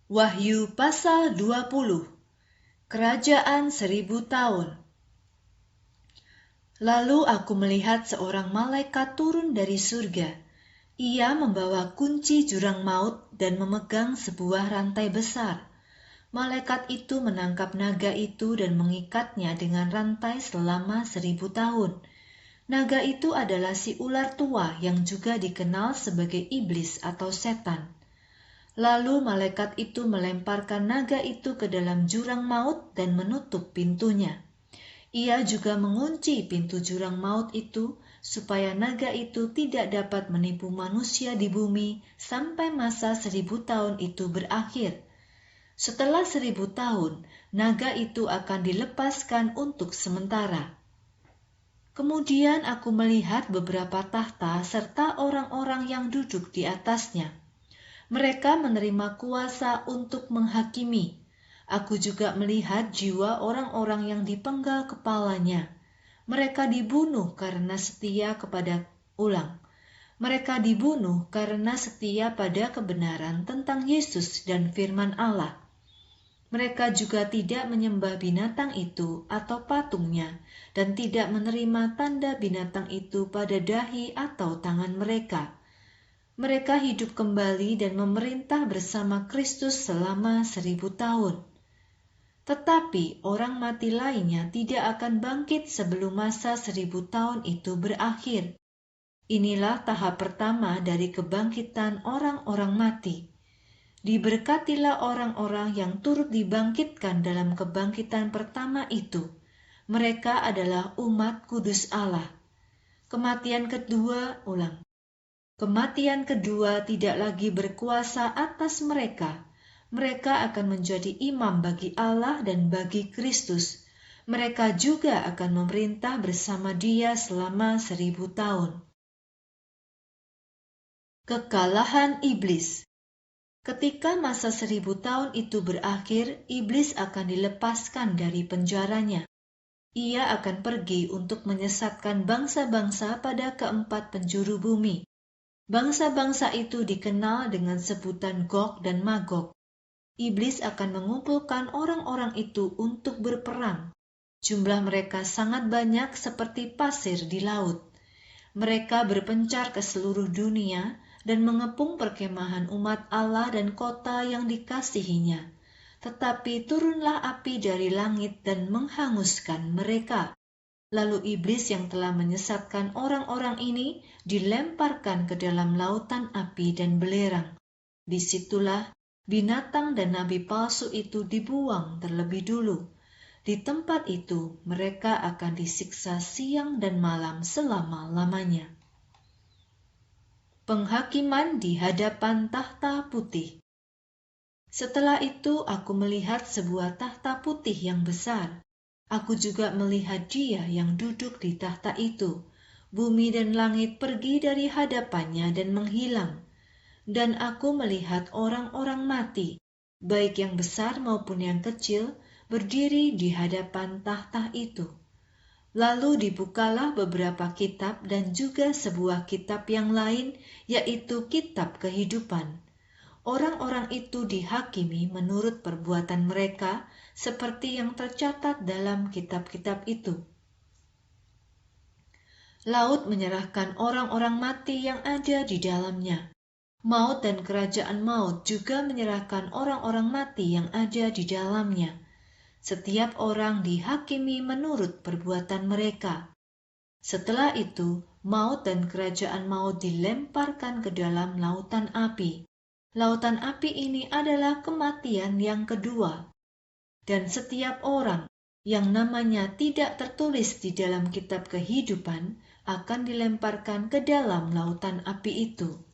Wahyu pasal 20. Kerajaan 1000 tahun. Lalu aku melihat seorang malaikat turun dari surga. Ia membawa kunci jurang maut dan memegang sebuah rantai besar. Malaikat itu menangkap naga itu dan mengikatnya dengan rantai selama 1000 tahun. Naga itu adalah si ular tua yang juga dikenal sebagai iblis atau setan. Lalu malaikat itu melemparkan naga itu ke dalam jurang maut dan menutup pintunya. Ia juga mengunci pintu jurang maut itu supaya naga itu tidak dapat menipu manusia di bumi sampai masa 1000 tahun itu berakhir. Setelah 1000 tahun, naga itu akan dilepaskan untuk sementara. Kemudian aku melihat beberapa tahta serta orang-orang yang duduk di atasnya. Mereka menerima kuasa untuk menghakimi. Aku juga melihat jiwa orang-orang yang dipenggal kepalanya. Mereka dibunuh karena setia Mereka dibunuh karena setia pada kebenaran tentang Yesus dan firman Allah. Mereka juga tidak menyembah binatang itu atau patungnya dan tidak menerima tanda binatang itu pada dahi atau tangan mereka. Mereka hidup kembali dan memerintah bersama Kristus selama 1000 tahun. Tetapi orang mati lainnya tidak akan bangkit sebelum masa 1000 tahun itu berakhir. Inilah tahap pertama dari kebangkitan orang-orang mati. Diberkatilah orang-orang yang turut dibangkitkan dalam kebangkitan pertama itu. Mereka adalah umat kudus Allah. Kematian kedua tidak lagi berkuasa atas mereka. Mereka akan menjadi imam bagi Allah dan bagi Kristus. Mereka juga akan memerintah bersama Dia selama 1000 tahun. Kekalahan iblis. Ketika masa 1000 tahun itu berakhir, iblis akan dilepaskan dari penjaranya. Ia akan pergi untuk menyesatkan bangsa-bangsa pada keempat penjuru bumi. Bangsa-bangsa itu dikenal dengan sebutan Gog dan Magog. Iblis akan mengumpulkan orang-orang itu untuk berperang. Jumlah mereka sangat banyak seperti pasir di laut. Mereka berpencar ke seluruh dunia dan mengepung perkemahan umat Allah dan kota yang dikasihinya. Tetapi turunlah api dari langit dan menghanguskan mereka. Lalu iblis yang telah menyesatkan orang-orang ini dilemparkan ke dalam lautan api dan belerang. Disitulah binatang dan nabi palsu itu dibuang terlebih dulu. Di tempat itu mereka akan disiksa siang dan malam selama-lamanya. Penghakiman di hadapan tahta putih. Setelah itu aku melihat sebuah tahta putih yang besar. Aku juga melihat Dia yang duduk di tahta itu. Bumi dan langit pergi dari hadapannya dan menghilang. Dan aku melihat orang-orang mati, baik yang besar maupun yang kecil, berdiri di hadapan tahta itu. Lalu dibukalah beberapa kitab dan juga sebuah kitab yang lain, yaitu kitab kehidupan. Orang-orang itu dihakimi menurut perbuatan mereka, seperti yang tercatat dalam kitab-kitab itu. Laut menyerahkan orang-orang mati yang ada di dalamnya. Maut dan kerajaan maut juga menyerahkan orang-orang mati yang ada di dalamnya. Setiap orang dihakimi menurut perbuatan mereka. Setelah itu, maut dan kerajaan maut dilemparkan ke dalam lautan api. Lautan api ini adalah kematian yang kedua. Dan setiap orang yang namanya tidak tertulis di dalam kitab kehidupan akan dilemparkan ke dalam lautan api itu.